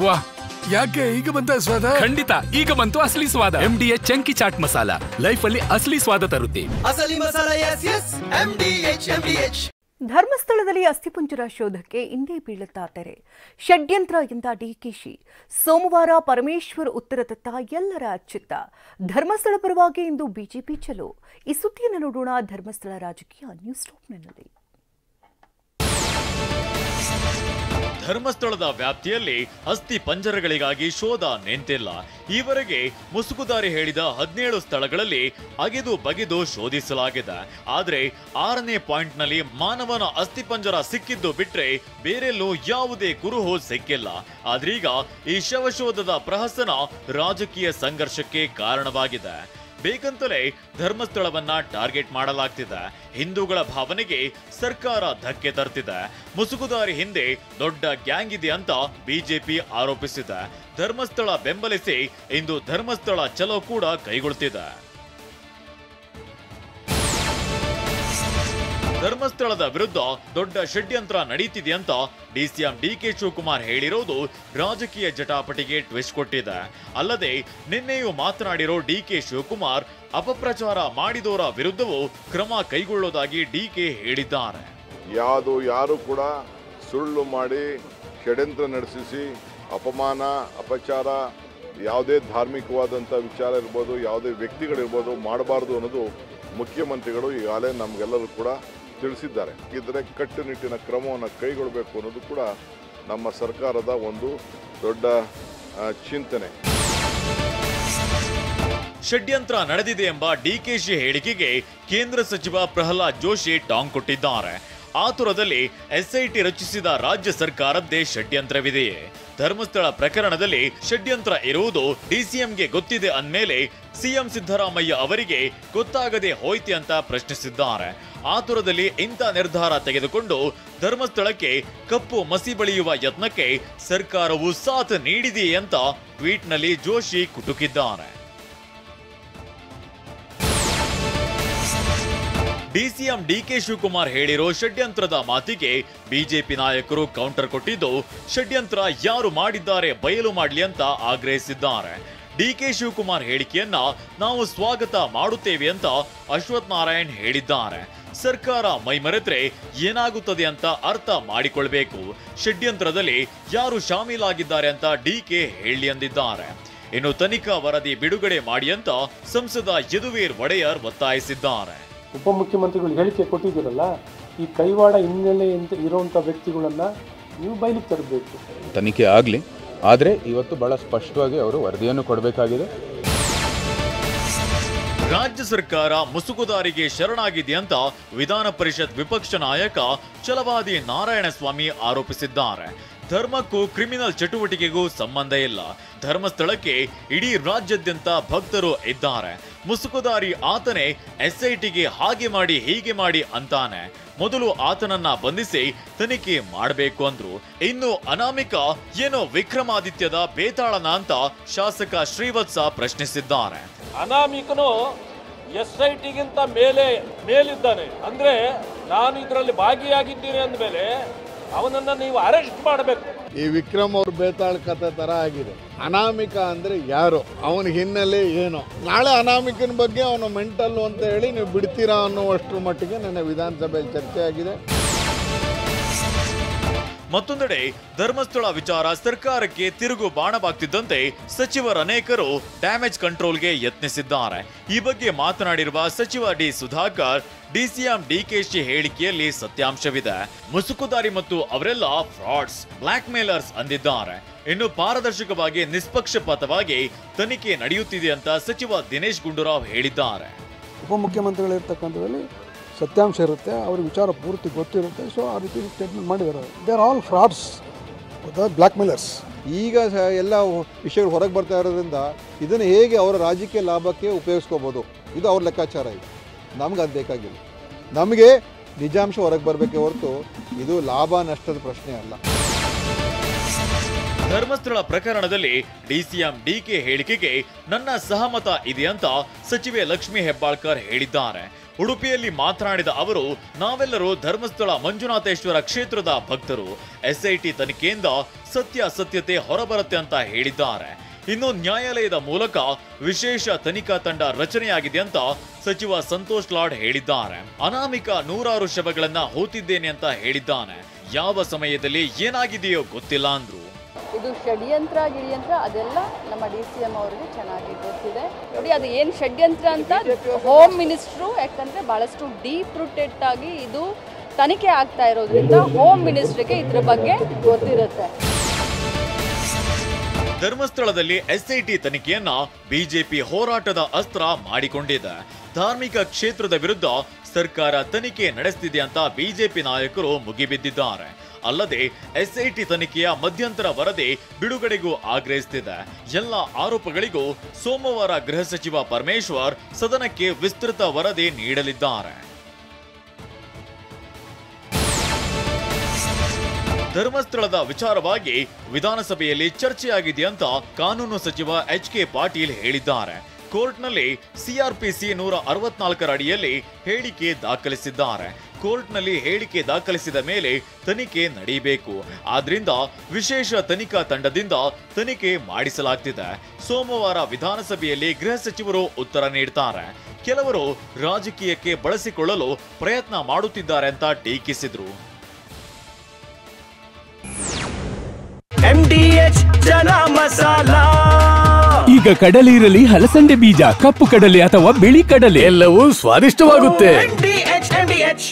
ವಾಹ್, ಯಾಕೆ ಈಗ ಬಂತ ಸ್ವಾದ? ಖಂಡಿತ ಈಗ ಬಂತು ಅಸಲಿ ಸ್ವಾದ. MDH chunky chaat masala life ಅಲ್ಲಿ ಅಸಲಿ ಸ್ವಾದ ತರುತ್ತೆ. ಅಸಲಿ ಮಸಾಲ MDH. ಧರ್ಮಸ್ಥಳದಲ್ಲಿ ಅಸ್ಥಿಪಂಜರ ಶೋಧಕ್ಕೆ ಇಂದೇ ಬೀಳುತ್ತಾ ತೆರೆ. ಷಡ್ಯಂತ್ರ ಎಂದ ಡಿಕೆಶಿ. ಸೋಮವಾರ ಪರಮೇಶ್ವರ್ ಉತ್ತರದತ್ತ ಎಲ್ಲರ ಚಿತ್ತ. ಧರ್ಮಸ್ಥಳ ಪರವಾಗಿ ಇಂದು ಬಿಜೆಪಿ ಚಲೋ. ಈ ಸುದ್ದಿಯನ್ನು ನೋಡೋಣ ಧರ್ಮಸ್ಥಳ ರಾಜಕೀಯ ನ್ಯೂಸ್ ಟಾಪ್ನಲ್ಲಿ. ಧರ್ಮಸ್ಥಳದ ವ್ಯಾಪ್ತಿಯಲ್ಲಿ ಅಸ್ಥಿ ಪಂಜರಗಳಿಗಾಗಿ ಶೋಧ ನಿಂತಿಲ್ಲ. ಈವರೆಗೆ ಮುಸುಕುದಾರಿ ಹೇಳಿದ 17 ಸ್ಥಳಗಳಲ್ಲಿ ಅಗೆದು ಬಗೆದು ಶೋಧಿಸಲಾಗಿದೆ. ಆದರೆ 6ನೇ ಪಾಯಿಂಟ್ನಲ್ಲಿ ಮಾನವನ ಅಸ್ಥಿಪಂಜರ ಸಿಕ್ಕಿದ್ದು ಬಿಟ್ರೆ ಬೇರೆಲ್ಲೂ ಯಾವುದೇ ಕುರುಹು ಸಿಕ್ಕಿಲ್ಲ. ಆದ್ರೀಗ ಈ ಶವಶೋಧದ ಪ್ರಹಸನ ರಾಜಕೀಯ ಸಂಘರ್ಷಕ್ಕೆ ಕಾರಣವಾಗಿದೆ. ಬೇಕಂತಲೇ ಧರ್ಮಸ್ಥಳವನ್ನ ಟಾರ್ಗೆಟ್ ಮಾಡಲಾಗ್ತಿದೆ. ಹಿಂದೂಗಳ ಭಾವನೆಗೆ ಸರ್ಕಾರ ಧಕ್ಕೆ ತರ್ತಿದೆ. ಮುಸುಕುದಾರಿ ಹಿಂದೆ ದೊಡ್ಡ ಗ್ಯಾಂಗ್ ಇದೆ ಅಂತ ಬಿಜೆಪಿ ಆರೋಪಿಸಿದೆ. ಧರ್ಮಸ್ಥಳ ಬೆಂಬಲಿಸಿ ಇಂದು ಧರ್ಮಸ್ಥಳ ಚಲೋ ಕೂಡ ಕೈಗೊಳ್ತಿದೆ. ಧರ್ಮಸ್ಥಳದ ವಿರುದ್ಧ ದೊಡ್ಡ ಷಡ್ಯಂತ್ರ ನಡೀತಿದೆ ಅಂತ ಡಿಸಿಎಂ ಡಿಕೆ ಶಿವಕುಮಾರ್ ಹೇಳಿರೋದು ರಾಜಕೀಯ ಜಟಾಪಟಿಗೆ ಟ್ವಿಸ್ಟ್ ಕೊಟ್ಟಿದೆ. ಅಲ್ಲದೆ ನಿನ್ನೆಯೂ ಮಾತನಾಡಿರೋ ಡಿಕೆ ಶಿವಕುಮಾರ್ ಅಪಪ್ರಚಾರ ಮಾಡಿದವರ ವಿರುದ್ಧವೂ ಕ್ರಮ ಕೈಗೊಳ್ಳೋದಾಗಿ ಡಿಕೆ ಹೇಳಿದ್ದಾರೆ. ಯಾರು ಕೂಡ ಸುಳ್ಳು ಮಾಡಿ ಷಡ್ಯಂತ್ರ ನಡೆಸಿ ಅಪಮಾನ ಅಪಚಾರ ಯಾವುದೇ ಧಾರ್ಮಿಕವಾದಂಥ ವಿಚಾರ ಇರ್ಬೋದು, ಯಾವುದೇ ವ್ಯಕ್ತಿಗಳಿರ್ಬೋದು ಮಾಡಬಾರ್ದು ಅನ್ನೋದು ಮುಖ್ಯಮಂತ್ರಿಗಳು ಈಗಾಗಲೇ ನಮಗೆಲ್ಲರೂ ಕೂಡ ತಿಳಿಸಿದ್ದಾರೆ. ಇದರ ಕಟ್ಟುನಿಟ್ಟಿನ ಕ್ರಮವನ್ನು ಕೈಗೊಳ್ಳಬೇಕು ಅನ್ನೋದು ಕೂಡ ನಮ್ಮ ಸರ್ಕಾರದ ಒಂದು ದೊಡ್ಡ ಚಿಂತನೆ. ಷಡ್ಯಂತ್ರ ನಡೆದಿದೆ ಎಂಬ ಡಿಕೆಶಿ ಹೇಳಿಕೆಗೆ ಕೇಂದ್ರ ಸಚಿವ ಪ್ರಹ್ಲಾದ್ ಜೋಶಿ ಟಾಂಗ್ ಕೊಟ್ಟಿದ್ದಾರೆ. ಆತುರದಲ್ಲಿ ಎಸ್ಐಟಿ ರಚಿಸಿದ ರಾಜ್ಯ ಸರ್ಕಾರದ್ದೇ ಷಡ್ಯಂತ್ರವಿದೆಯೇ? ಧರ್ಮಸ್ಥಳ ಪ್ರಕರಣದಲ್ಲಿ ಷಡ್ಯಂತ್ರ ಇರುವುದು ಡಿಸಿಎಂಗೆ ಗೊತ್ತಿದೆ ಅಂದ್ಮೇಲೆ ಸಿಎಂ ಸಿದ್ದರಾಮಯ್ಯ ಅವರಿಗೆ ಗೊತ್ತಾಗದೆ ಹೋಯ್ತಿ ಅಂತ ಪ್ರಶ್ನಿಸಿದ್ದಾರೆ. ಆತುರದಲ್ಲಿ ಇಂಥ ನಿರ್ಧಾರ ತೆಗೆದುಕೊಂಡು ಧರ್ಮಸ್ಥಳಕ್ಕೆ ಕಪ್ಪು ಮಸಿ ಬಳಿಯುವ ಯತ್ನಕ್ಕೆ ಸರ್ಕಾರವು ಸಾಥ್ ನೀಡಿದೆಯೇ ಅಂತ ಟ್ವೀಟ್ನಲ್ಲಿ ಜೋಶಿ ಕುಟುಕಿದ್ದಾರೆ. ಡಿಸಿಎಂ ಡಿಕೆ ಶಿವಕುಮಾರ್ ಹೇಳಿರೋ ಷಡ್ಯಂತ್ರದ ಮಾತಿಗೆ ಬಿಜೆಪಿ ನಾಯಕರು ಕೌಂಟರ್ ಕೊಟ್ಟಿದ್ದು, ಷಡ್ಯಂತ್ರ ಯಾರು ಮಾಡಿದ್ದಾರೆ ಬಯಲು ಮಾಡಲಿ ಅಂತ ಆಗ್ರಹಿಸಿದ್ದಾರೆ. ಡಿಕೆ ಶಿವಕುಮಾರ್ ಹೇಳಿಕೆಯನ್ನ ನಾವು ಸ್ವಾಗತ ಮಾಡುತ್ತೇವೆ ಅಂತ ಅಶ್ವಥ್ ನಾರಾಯಣ್ ಹೇಳಿದ್ದಾರೆ. ಸರ್ಕಾರ ಮೈಮರೆತ್ರೆ ಏನಾಗುತ್ತದೆ ಅಂತ ಅರ್ಥ ಮಾಡಿಕೊಳ್ಬೇಕು. ಷಡ್ಯಂತ್ರದಲ್ಲಿ ಯಾರು ಶಾಮೀಲಾಗಿದ್ದಾರೆ ಅಂತ ಡಿಕೆ ಹೇಳಿ ಎಂದಿದ್ದಾರೆ. ಇನ್ನು ತನಿಖಾ ವರದಿ ಬಿಡುಗಡೆ ಮಾಡಿ ಅಂತ ಸಂಸದ ಯದುವೀರ್ ಒಡೆಯರ್ ಒತ್ತಾಯಿಸಿದ್ದಾರೆ. ಉಪಮುಖ್ಯಮಂತ್ರಿಗಳು ಹೇಳಿಕೆ ಕೊಟ್ಟಿದ್ದೀರಲ್ಲ, ಈ ಕೈವಾಡ ಹಿನ್ನೆಲೆ ಇರುವಂಥ ವ್ಯಕ್ತಿಗಳನ್ನ ನೀವು ಬಯಲಿಗೆ ತರಬೇಕು. ತನಿಖೆ ಆಗಲಿ, ಆದರೆ ಇವತ್ತು ಬಹಳ ಸ್ಪಷ್ಟವಾಗಿ ಅವರು ವರದಿಯನ್ನು ಕೊಡಬೇಕಾಗಿದೆ. ರಾಜ್ಯ ಸರ್ಕಾರ ಮುಸುಕುದಾರಿಗೆ ಶರಣಾಗಿದೆ ಅಂತ ವಿಧಾನ ಪರಿಷತ್ ವಿಪಕ್ಷ ನಾಯಕ ಛಲವಾದಿ ನಾರಾಯಣಸ್ವಾಮಿ ಆರೋಪಿಸಿದ್ದಾರೆ. ಧರ್ಮಕ್ಕೂ ಕ್ರಿಮಿನಲ್ ಚಟುವಟಿಕೆಗೂ ಸಂಬಂಧ ಇಲ್ಲ. ಧರ್ಮಸ್ಥಳಕ್ಕೆ ಇಡೀ ರಾಜ್ಯಾದ್ಯಂತ ಭಕ್ತರು ಇದ್ದಾರೆ. ಮುಸುಕುದಾರಿ ಆತನೇ ಎಸ್ಐಟಿಗೆ ಹಾಗೆ ಮಾಡಿ ಹೀಗೆ ಮಾಡಿ ಅಂತಾನೆ. ಮೊದಲು ಆತನನ್ನ ಬಂಧಿಸಿ ತನಿಖೆ ಮಾಡಬೇಕು ಅಂದ್ರು. ಇನ್ನು ಅನಾಮಿಕ ಏನೋ ವಿಕ್ರಮಾದಿತ್ಯದ ಬೇತಾಳನ ಅಂತ ಶಾಸಕ ಶ್ರೀವತ್ಸ ಪ್ರಶ್ನಿಸಿದ್ದಾರೆ. ಅನಾಮಿಕನು ಎಸ್ಐಟಿಗಿಂತ ಮೇಲಿದ್ದಾನೆ. ಅಂದ್ರೆ ನಾನು ಇದರಲ್ಲಿ ಭಾಗಿಯಾಗಿದ್ದೀನಿ ಅಂದಮೇಲೆ ಅವನನ್ನ ನೀವು ಅರೆಸ್ಟ್ ಮಾಡಬೇಕು. ಈ ವಿಕ್ರಮ್ ಅವ್ರ ಬೇತಾಳ ಕಥೆ ತರ ಆಗಿದೆ. ಅನಾಮಿಕ ಅಂದ್ರೆ ಯಾರು, ಅವನ ಹಿನ್ನೆಲೆ ಏನು, ನಾಳೆ ಅನಾಮಿಕನ ಬಗ್ಗೆ ಅವನು ಮೆಂಟಲ್ ಅಂತ ಹೇಳಿ ನೀವು ಬಿಡ್ತೀರಾ ಅನ್ನುವಷ್ಟರ ಮಟ್ಟಿಗೆ ನನ್ನ ವಿಧಾನಸಭೆಯಲ್ಲಿ ಚರ್ಚೆ ಆಗಿದೆ. ಮತ್ತೊಂದೆಡೆ ಧರ್ಮಸ್ಥಳ ವಿಚಾರ ಸರ್ಕಾರಕ್ಕೆ ತಿರುಗು ಬಾಣವಾಗ್ತಿದ್ದಂತೆ ಸಚಿವರನೇಕರು ಡ್ಯಾಮೇಜ್ ಕಂಟ್ರೋಲ್ಗೆ ಯತ್ನಿಸಿದ್ದಾರೆ. ಈ ಬಗ್ಗೆ ಮಾತನಾಡಿರುವ ಸಚಿವ ಡಿ ಸುಧಾಕರ್, ಡಿಸಿಎಂ ಡಿಕೆಶಿ ಹೇಳಿಕೆಯಲ್ಲಿ ಸತ್ಯಾಂಶವಿದೆ. ಮುಸುಕುದಾರಿ ಮತ್ತು ಅವರೆಲ್ಲ ಫ್ರಾಡ್ಸ್, ಬ್ಲಾಕ್ ಮೇಲರ್ಸ್ ಅಂದಿದ್ದಾರೆ. ಇನ್ನು ಪಾರದರ್ಶಕವಾಗಿ ನಿಷ್ಪಕ್ಷಪಾತವಾಗಿ ತನಿಖೆ ನಡೆಯುತ್ತಿದೆ ಅಂತ ಸಚಿವ ದಿನೇಶ್ ಗುಂಡೂರಾವ್ ಹೇಳಿದ್ದಾರೆ. ಉಪಮುಖ್ಯಮಂತ್ರಿಗಳಿರ್ತಕ್ಕಂಥದ್ರಲ್ಲಿ ಸತ್ಯಾಂಶ ಇರುತ್ತೆ, ಅವ್ರ ವಿಚಾರ ಪೂರ್ತಿ ಗೊತ್ತಿರುತ್ತೆ. ಸೊ ಆ ರೀತಿ ಸ್ಟೇಟ್ಮೆಂಟ್ ಮಾಡಿದ್ದಾರೆ. They are all frauds, blackmailers. ಈಗ ಎಲ್ಲ ವಿಷಯಗಳು ಹೊರಗೆ ಬರ್ತಾ ಇರೋದ್ರಿಂದ ಇದನ್ನು ಹೇಗೆ ಅವರ ರಾಜಕೀಯ ಲಾಭಕ್ಕೆ ಉಪಯೋಗಿಸ್ಕೋಬೋದು, ಇದು ಅವ್ರ ಲೆಕ್ಕಾಚಾರ. ಇದೆ ನಮ್ಗೆ ಅದು ಬೇಕಾಗಿಲ್ಲ. ನಮಗೆ ನಿಜಾಂಶ ಹೊರಗೆ ಬರಬೇಕೇ ಹೊರತು ಇದು ಲಾಭ ನಷ್ಟದ ಪ್ರಶ್ನೆ ಅಲ್ಲ. ಧರ್ಮಸ್ಥಳ ಪ್ರಕರಣದಲ್ಲಿ ಡಿಸಿಎಂ ಡಿಕೆ ಹೇಳಿಕೆಗೆ ನನ್ನ ಸಹಮತ ಇದೆ ಅಂತ ಸಚಿವೆ ಲಕ್ಷ್ಮೀ ಹೆಬ್ಬಾಳ್ಕರ್ ಹೇಳಿದ್ದಾರೆ. ಉಡುಪಿಯಲ್ಲಿ ಮಾತನಾಡಿದ ಅವರು, ನಾವೆಲ್ಲರೂ ಧರ್ಮಸ್ಥಳ ಮಂಜುನಾಥೇಶ್ವರ ಕ್ಷೇತ್ರದ ಭಕ್ತರು. SIT ತನಿಖೆಯಿಂದ ಸತ್ಯಾಸತ್ಯತೆ ಹೊರಬರುತ್ತೆ ಅಂತ ಹೇಳಿದ್ದಾರೆ. ಇನ್ನು ನ್ಯಾಯಾಲಯದ ಮೂಲಕ ವಿಶೇಷ ತನಿಖಾ ತಂಡ ರಚನೆಯಾಗಿದೆ ಅಂತ ಸಚಿವ ಸಂತೋಷ್ ಲಾಡ್ ಹೇಳಿದ್ದಾರೆ. ಅನಾಮಿಕ 100 ಶವಗಳನ್ನ ಹೂತಿದ್ದೇನೆ ಅಂತ ಹೇಳಿದ್ದಾನೆ. ಯಾವ ಸಮಯದಲ್ಲಿ ಏನಾಗಿದೆಯೋ ಗೊತ್ತಿಲ್ಲ ಅಂದ್ರು. ಇದು ಷಡ್ಯಂತ್ರ ಅದೆಲ್ಲ ನಮ್ಮ DCM ಅವರಿಗೆ ಚೆನ್ನಾಗಿ ಗೊತ್ತಿದೆ. ನೋಡಿ, ಅದು ಏನು ಷಡ್ಯಂತ್ರ ಅಂತ ಹೋಮ್ ಮಿನಿಸ್ಟ್ರು, ಯಾಕಂದ್ರೆ ಬಹಳಷ್ಟು ಡೀಪ್ ರೂಟೆಡ್ ಆಗಿ ಇದು ತನಿಖೆ ಆಗ್ತಾ ಇರೋದ್ರಿಂದ ಹೋಮ್ ಮಿನಿಸ್ಟ್ರಿಗೆ ಇದ್ರ ಬಗ್ಗೆ ಗೊತ್ತಿರುತ್ತೆ. ಧರ್ಮಸ್ಥಳದಲ್ಲಿ SIT ತನಿಖೆಯನ್ನ ಬಿಜೆಪಿ ಹೋರಾಟದ ಅಸ್ತ್ರ ಮಾಡಿಕೊಂಡಿದೆ. ಧಾರ್ಮಿಕ ಕ್ಷೇತ್ರದ ವಿರುದ್ಧ ಸರ್ಕಾರ ತನಿಖೆ ನಡೆಸುತ್ತಿದೆ ಅಂತ ಬಿಜೆಪಿ ನಾಯಕರು ಮುಗಿಬಿದ್ದಿದ್ದಾರೆ. ಅಲ್ಲದೆ SIT ತನಿಖೆಯ ಮಧ್ಯಂತರ ವರದಿ ಬಿಡುಗಡೆಗೂ ಆಗ್ರಹಿಸುತ್ತಿದೆ. ಎಲ್ಲ ಆರೋಪಗಳಿಗೂ ಸೋಮವಾರ ಗೃಹ ಸಚಿವ ಪರಮೇಶ್ವರ್ ಸದನಕ್ಕೆ ವಿಸ್ತೃತ ವರದಿ ನೀಡಲಿದ್ದಾರೆ. ಧರ್ಮಸ್ಥಳದ ವಿಚಾರವಾಗಿ ವಿಧಾನಸಭೆಯಲ್ಲಿ ಚರ್ಚೆಯಾಗಿದೆ ಅಂತ ಕಾನೂನು ಸಚಿವ HK ಪಾಟೀಲ್ ಹೇಳಿದ್ದಾರೆ. ಕೋರ್ಟ್ನಲ್ಲಿ CRPC 164 ಅಡಿಯಲ್ಲಿ ಹೇಳಿಕೆ ದಾಖಲಿಸಿದ್ದಾರೆ. ಕೋರ್ಟ್ನಲ್ಲಿ ಹೇಳಿಕೆ ದಾಖಲಿಸಿದ ಮೇಲೆ ತನಿಖೆ ನಡೆಯಬೇಕು. ಆದ್ರಿಂದ ವಿಶೇಷ ತನಿಖಾ ತಂಡದಿಂದ ತನಿಖೆ ಮಾಡಿಸಲಾಗ್ತಿದೆ. ಸೋಮವಾರ ವಿಧಾನಸಭೆಯಲ್ಲಿ ಗೃಹ ಸಚಿವರು ಉತ್ತರ ನೀಡುತ್ತಾರೆ. ಕೆಲವರು ರಾಜಕೀಯಕ್ಕೆ ಬಳಸಿಕೊಳ್ಳಲು ಪ್ರಯತ್ನ ಮಾಡುತ್ತಿದ್ದಾರೆ ಅಂತ ಟೀಕಿಸಿದ್ರು. MDH ಜನ ಮಸಾಲ. ಈಗ ಕಡಲೆ ಇರಲಿ, ಹಲಸಂಡೆ ಬೀಜ, ಕಪ್ಪು ಕಡಲೆ ಅಥವಾ ಬಿಳಿ ಕಡಲೆ, ಎಲ್ಲವೂ ಸ್ವಾದಿಷ್ಟವಾಗುತ್ತೆ. MDH